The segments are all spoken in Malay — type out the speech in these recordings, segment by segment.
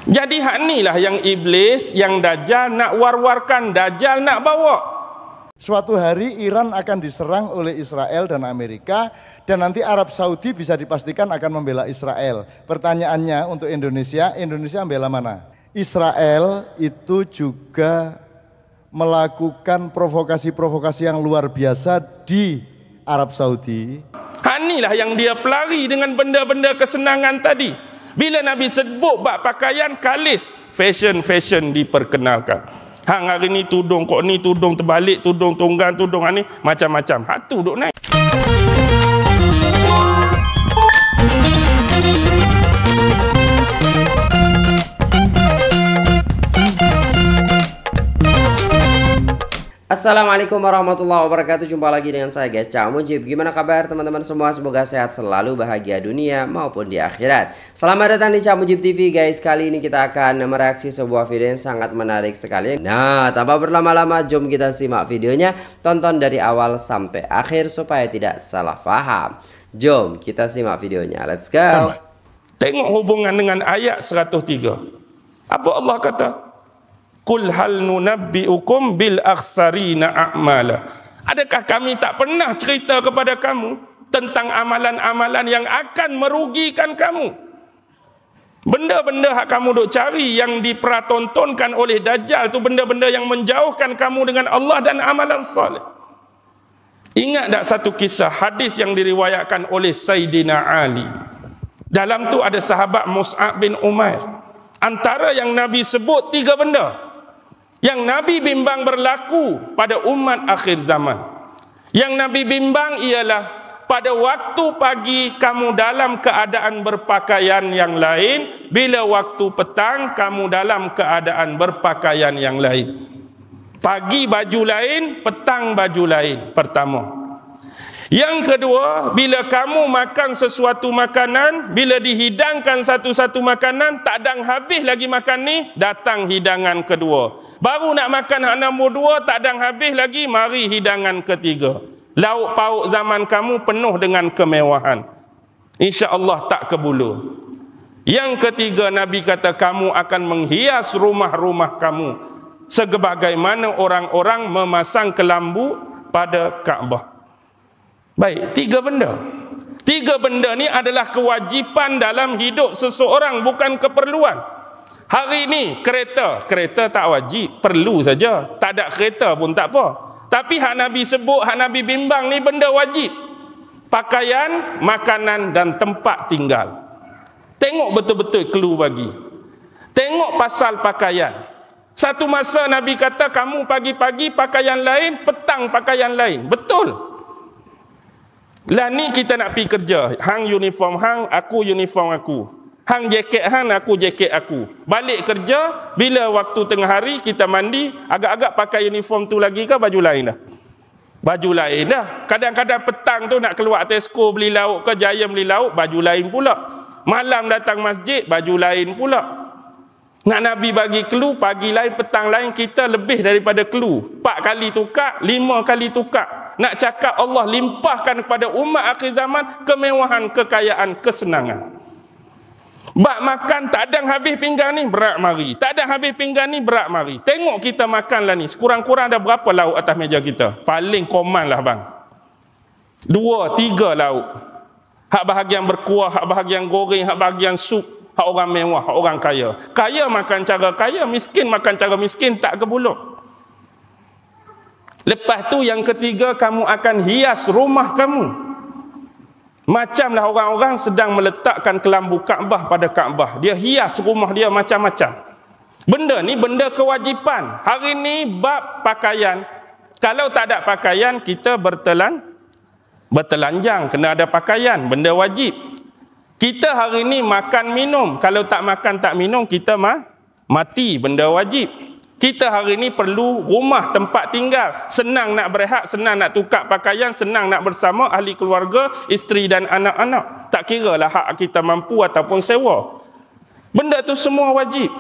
Jadi hak inilah yang iblis, yang Dajjal nak war-warkan, Dajjal nak bawa. Suatu hari Iran akan diserang oleh Israel dan Amerika, dan nanti Arab Saudi bisa dipastikan akan membela Israel. Pertanyaannya untuk Indonesia, Indonesia membela mana? Israel itu juga melakukan provokasi-provokasi yang luar biasa di Arab Saudi. Inilah yang dia pelari dengan benda-benda kesenangan tadi. Bila Nabi sebut bab pakaian, kalis fashion diperkenalkan. Hang hari ni tudung kok ni, tudung terbalik, tudung tunggang, tudung ni macam-macam. Hak tu duk naik. Assalamualaikum warahmatullahi wabarakatuh. Jumpa lagi dengan saya guys, Cak Mujib. Gimana kabar teman-teman semua? Semoga sehat selalu, bahagia dunia maupun di akhirat. Selamat datang di Cak Mujib TV guys. Kali ini kita akan mereaksi sebuah video yang sangat menarik sekali. Nah, tanpa berlama-lama, jom kita simak videonya. Tonton dari awal sampai akhir supaya tidak salah paham. Jom kita simak videonya. Let's go. Tengok hubungan dengan ayat 103. Apa Allah kata? Qul hal nunabbi'ukum bil akhsarina a'mala. Adakah kami tak pernah cerita kepada kamu tentang amalan-amalan yang akan merugikan kamu? Benda-benda yang kamu duk cari yang dipertontonkan oleh Dajjal tu benda-benda yang menjauhkan kamu dengan Allah dan amalan soleh. Ingat tak satu kisah hadis yang diriwayatkan oleh Sayyidina Ali? Dalam tu ada sahabat Mus'ab bin Umair. Antara yang Nabi sebut 3 benda yang Nabi bimbang berlaku pada umat akhir zaman. Yang Nabi bimbang ialah pada waktu pagi kamu dalam keadaan berpakaian yang lain, bila waktu petang kamu dalam keadaan berpakaian yang lain. Pagi baju lain, petang baju lain. Pertama. Yang kedua, bila kamu makan sesuatu makanan, bila dihidangkan satu-satu makanan, tak dang habis lagi makan ni, datang hidangan kedua. Baru nak makan hak nombor 2, tak dang habis lagi, mari hidangan ketiga. Lauk pauk zaman kamu penuh dengan kemewahan. InsyaAllah tak kebulu. Yang ketiga, Nabi kata kamu akan menghias rumah-rumah kamu sebagaimana orang-orang memasang kelambu pada Kaabah. Baik, 3 benda. 3 benda ni adalah kewajipan dalam hidup seseorang, bukan keperluan. Hari ni kereta tak wajib, perlu saja. Tak ada kereta pun tak apa. Tapi hak Nabi sebut, hak Nabi bimbang ni benda wajib. Pakaian, makanan dan tempat tinggal. Tengok betul-betul clue bagi. Tengok pasal pakaian. Satu masa Nabi kata kamu pagi-pagi pakaian lain, petang pakaian lain. Betul. Lah ni kita nak pergi kerja, hang uniform hang, aku uniform aku. Hang jaket hang, aku jaket aku. Balik kerja, bila waktu tengah hari kita mandi, agak-agak pakai uniform tu lagi ke baju lain dah? Baju lain dah. Kadang-kadang petang tu nak keluar Tesco beli lauk ke Giant beli lauk, baju lain pula. Malam datang masjid, baju lain pula. Nak Nabi bagi clue, pagi lain, petang lain, kita lebih daripada clue. 4 kali tukar, 5 kali tukar. Nak cakap Allah limpahkan kepada umat akhir zaman kemewahan, kekayaan, kesenangan. Bak makan tak ada habis pinggan ni, berat mari. Tak ada habis pinggan ni, berat mari. Tengok kita makan lah ni, sekurang-kurang ada berapa lauk atas meja kita? Paling common lah bang, 2, 3 lauk. Hak bahagian berkuah, hak bahagian goreng, hak bahagian sup. Hak orang mewah, hak orang kaya. Kaya makan cara kaya, miskin makan cara miskin, tak kebuluk. Lepas tu yang ketiga, kamu akan hias rumah kamu. Macamlah orang-orang sedang meletakkan kelambu Kaabah pada Kaabah. Dia hias rumah dia macam-macam. Benda ni benda kewajipan. Hari ni bab pakaian. Kalau tak ada pakaian, kita bertelanjang. Kena ada pakaian, benda wajib. Kita hari ni makan minum. Kalau tak makan tak minum, kita mati, benda wajib. Kita hari ni perlu rumah, tempat tinggal. Senang nak berehat, senang nak tukar pakaian, senang nak bersama ahli keluarga, isteri dan anak-anak. Tak kira lah hak kita mampu ataupun sewa. Benda tu semua wajib.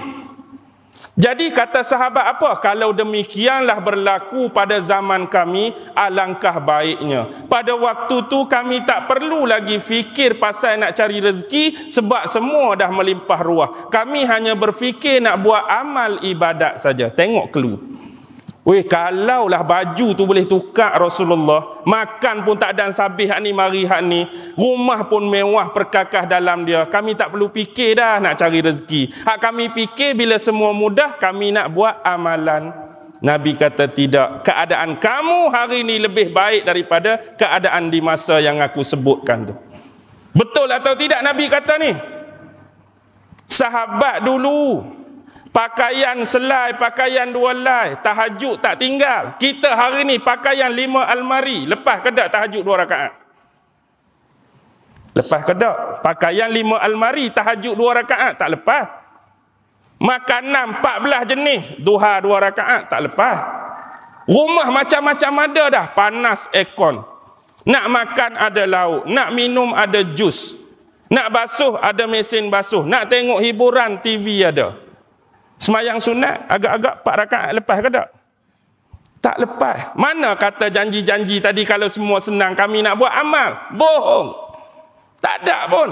Jadi kata sahabat apa? Kalau demikianlah berlaku pada zaman kami, alangkah baiknya. Pada waktu tu kami tak perlu lagi fikir pasal nak cari rezeki sebab semua dah melimpah ruah. Kami hanya berfikir nak buat amal ibadat saja. Tengok clue. Weh, kalaulah baju tu boleh tukar Rasulullah, makan pun tak ada sabih hak ni mari hak ni, rumah pun mewah perkakah dalam dia, kami tak perlu fikir dah nak cari rezeki. Hak kami fikir bila semua mudah, kami nak buat amalan. Nabi kata tidak, keadaan kamu hari ni lebih baik daripada keadaan di masa yang aku sebutkan tu. Betul atau tidak Nabi kata ni? Sahabat dulu pakaian selai, pakaian dua lai, tahajud tak tinggal. Kita hari ni pakaian 5 almari, lepas ke tak tahajud 2 rakaat? Lepas ke tak? Pakaian 5 almari, tahajud 2 rakaat, tak lepas. Makanan 14 jenis, duha 2 rakaat, tak lepas. Rumah macam-macam ada dah, panas aircon. Nak makan ada lauk, nak minum ada jus, nak basuh ada mesin basuh, nak tengok hiburan TV ada. Semayang sunat agak-agak 4 rakaat lepas ke tak? Tak lepas. Mana kata janji-janji tadi kalau semua senang kami nak buat amal? Bohong. Tak ada pun.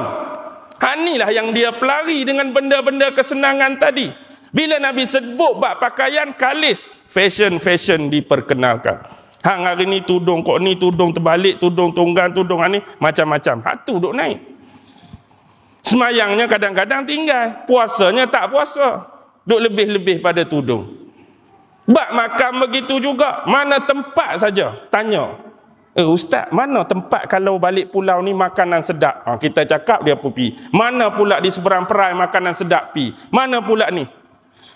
Inilah yang dia pelari dengan benda-benda kesenangan tadi. Bila Nabi sebut bab pakaian, kalis fashion diperkenalkan. Hang hari ni tudung kok ni, tudung terbalik, tudung tunggang, tudung ni macam-macam. Hak tu duk naik. Semayangnya kadang-kadang tinggal, puasanya tak puasa. Duk lebih-lebih pada tudung. Bak makan begitu juga. Mana tempat saja? Tanya. Ustaz, mana tempat kalau balik pulau ni makanan sedap? Kita cakap dia pergi. Mana pula di seberang perai makanan sedap pi? Mana pula ni?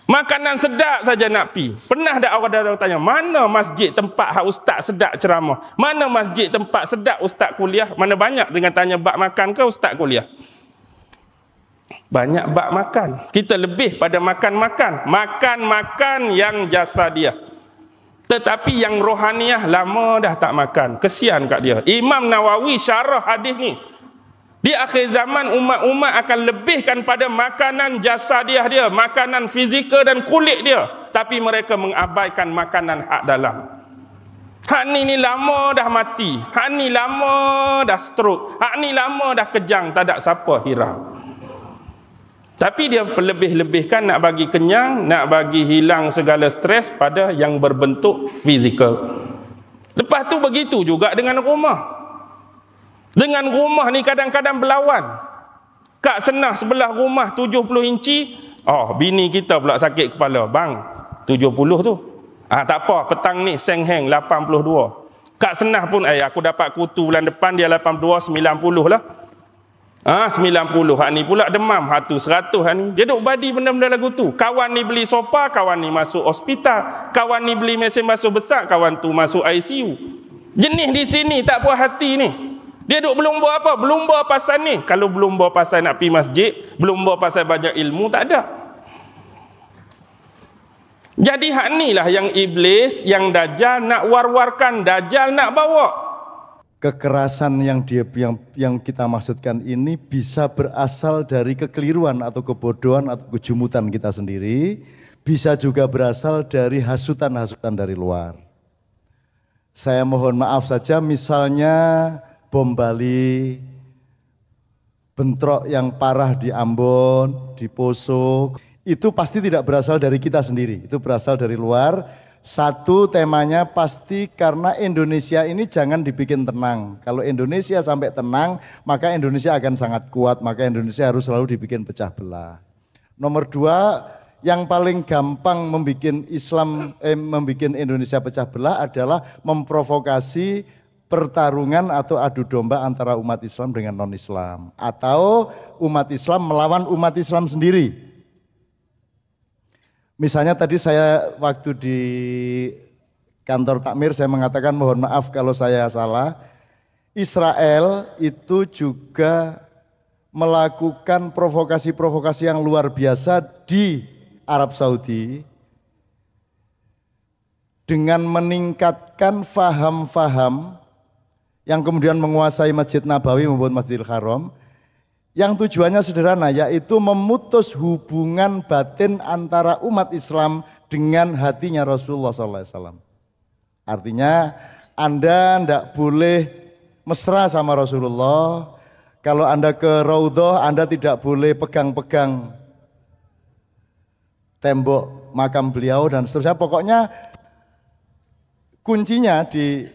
Makanan sedap saja nak pi. Pernah tak orang tanya, mana masjid tempat hak ustaz sedap ceramah? Mana masjid tempat sedap ustaz kuliah? Mana banyak dengan tanya bak makan ke ustaz kuliah? Banyak bab makan. Kita lebih pada makan-makan. Makan-makan yang jasadiah. Tetapi yang rohaniah lama dah tak makan. Kesian kat dia. Imam Nawawi syarah hadis ni. Di akhir zaman umat-umat akan lebihkan pada makanan jasadiah dia, makanan fizikal dan kulit dia. Tapi mereka mengabaikan makanan hak dalam. Hak ni lama dah mati. Hak ni lama dah stroke. Hak ni lama dah kejang. Tak ada siapa hirau. Tapi dia lebih-lebihkan nak bagi kenyang, nak bagi hilang segala stres pada yang berbentuk fizikal. Lepas tu begitu juga dengan rumah. Dengan rumah ni kadang-kadang berlawan. Kak senah sebelah rumah 70 inci, bini kita pula sakit kepala. Bang, 70 tu. Tak apa, petang ni seng heng 82. Kak senah pun, aku dapat kutu bulan depan dia 82, 90 lah. 90, hak ni pula demam, hak tu 100 hak ni. Dia duk badi benda-benda lagu tu. Kawan ni beli sofa, kawan ni masuk hospital. Kawan ni beli mesin basuh besar, kawan tu masuk ICU. Jenis di sini tak puas hati ni. Dia duk berlumba apa? Berlumba pasal ni. Kalau berlumba pasal nak pergi masjid, berlumba pasal banyak ilmu, tak ada. Jadi hak ni lah yang iblis, yang dajjal nak war-warkan, dajjal nak bawa. Kekerasan yang kita maksudkan ini bisa berasal dari kekeliruan atau kebodohan atau kejumutan kita sendiri, bisa juga berasal dari hasutan-hasutan dari luar. Saya mohon maaf saja, misalnya bom Bali, bentrok yang parah di Ambon, di Poso, itu pasti tidak berasal dari kita sendiri, itu berasal dari luar. Satu, temanya pasti karena Indonesia ini jangan dibikin tenang. Kalau Indonesia sampai tenang, maka Indonesia akan sangat kuat, maka Indonesia harus selalu dibikin pecah belah. Nomor 2, yang paling gampang membikin Indonesia pecah belah adalah memprovokasi pertarungan atau adu domba antara umat Islam dengan non-Islam, atau umat Islam melawan umat Islam sendiri. Misalnya tadi saya waktu di kantor takmir saya mengatakan mohon maaf kalau saya salah. Israel itu juga melakukan provokasi-provokasi yang luar biasa di Arab Saudi dengan meningkatkan faham-faham yang kemudian menguasai Masjid Nabawi maupun Masjidil Haram, yang tujuannya sederhana, yaitu memutus hubungan batin antara umat Islam dengan hatinya Rasulullah SAW. Artinya Anda tidak boleh mesra sama Rasulullah. Kalau Anda ke Raudhah, Anda tidak boleh pegang-pegang tembok makam beliau dan seterusnya. Pokoknya kuncinya di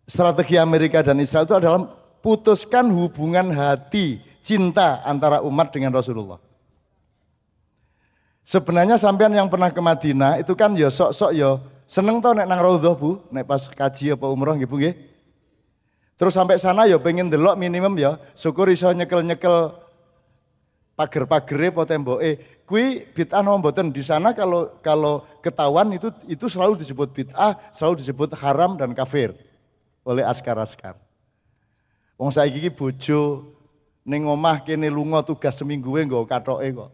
strategi Amerika dan Israel itu adalah putuskan hubungan hati, cinta antara umat dengan Rasulullah. Sebenarnya sampean yang pernah ke Madinah itu kan ya sok-sok ya seneng tau nek nang Raudhah Bu, nek pas kaji apa umroh nggih Bu nggih. Terus sampai sana ya pengen delok minimum ya, syukur iso nyekel-nyekel pager-pagere apa temboke. Kuwi bid'ah napa mboten? Di sana kalau ketahuan itu selalu disebut bid'ah, selalu disebut haram dan kafir oleh askar-askar. Wong saiki iki bojo ning omah kene lunga tugas semingguwe nggo kathoke kok.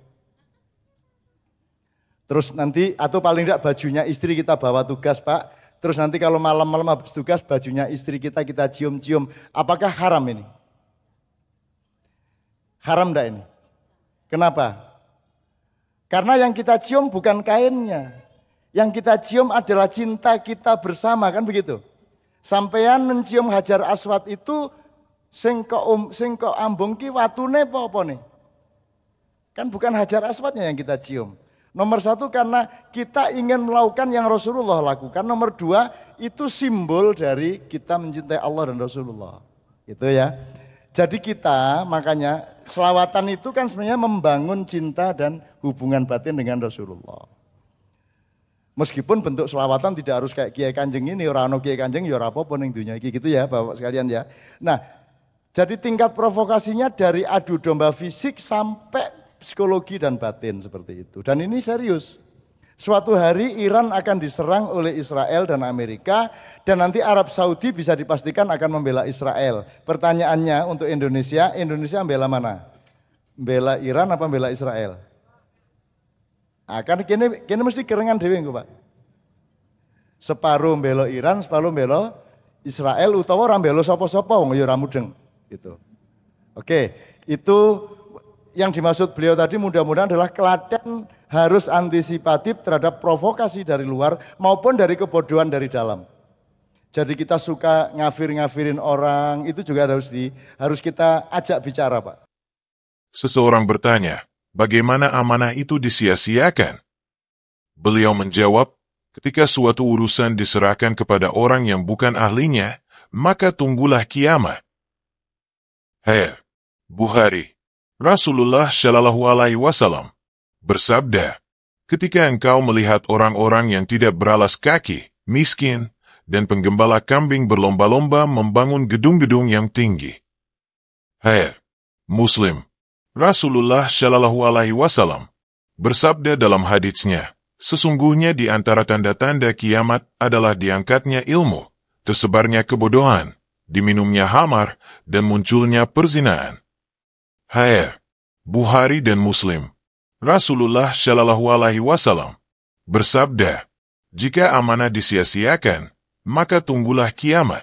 Terus nanti atau paling tidak bajunya istri kita bawa tugas Pak. Terus nanti kalau malam-malam habis tugas bajunya istri kita cium-cium. Apakah haram ini? Haram enggak ini? Kenapa? Karena yang kita cium bukan kainnya. Yang kita cium adalah cinta kita bersama, kan begitu? Sampeyan mencium Hajar Aswad itu sing kok ambung ki watune apa nih? Kan bukan Hajar Aswadnya yang kita cium. Nomor satu karena kita ingin melakukan yang Rasulullah lakukan. Nomor dua itu simbol dari kita mencintai Allah dan Rasulullah. Gitu ya. Jadi kita makanya selawatan itu kan sebenarnya membangun cinta dan hubungan batin dengan Rasulullah. Meskipun bentuk selawatan tidak harus kayak Kiai Kanjeng ini, ora ono Kiai Kanjeng ya ora apa-apa ning dunya iki gitu ya Bapak sekalian ya. Nah, jadi tingkat provokasinya dari adu domba fisik sampai psikologi dan batin seperti itu. Dan ini serius. Suatu hari Iran akan diserang oleh Israel dan Amerika dan nanti Arab Saudi bisa dipastikan akan membela Israel. Pertanyaannya untuk Indonesia membela mana? Membela Iran apa membela Israel? Kan kini mesti kerengan dewe Pak. Separuh membela Iran, separuh membela Israel utawa ora mbela sapa-sapa wong ya ora mudeng gitu. Oke, itu yang dimaksud beliau tadi mudah-mudahan adalah Klaten harus antisipatif terhadap provokasi dari luar maupun dari kebodohan dari dalam. Jadi kita suka ngafir-ngafirin orang, itu juga harus kita ajak bicara Pak. Seseorang bertanya, bagaimana amanah itu disia-siakan? Beliau menjawab, ketika suatu urusan diserahkan kepada orang yang bukan ahlinya, maka tunggulah kiamat. Bukhari. Rasulullah Shallallahu Alaihi Wasallam bersabda, ketika engkau melihat orang-orang yang tidak beralas kaki, miskin, dan penggembala kambing berlomba-lomba membangun gedung-gedung yang tinggi. Muslim. Rasulullah Shallallahu Alaihi Wasallam bersabda dalam haditsnya, sesungguhnya di antara tanda-tanda kiamat adalah diangkatnya ilmu, tersebarnya kebodohan, diminumnya khamar, dan munculnya perzinahan. Bukhari dan Muslim. Rasulullah Shallallahu Alaihi Wasallam bersabda, jika amanah disia-siakan, maka tunggulah kiamat.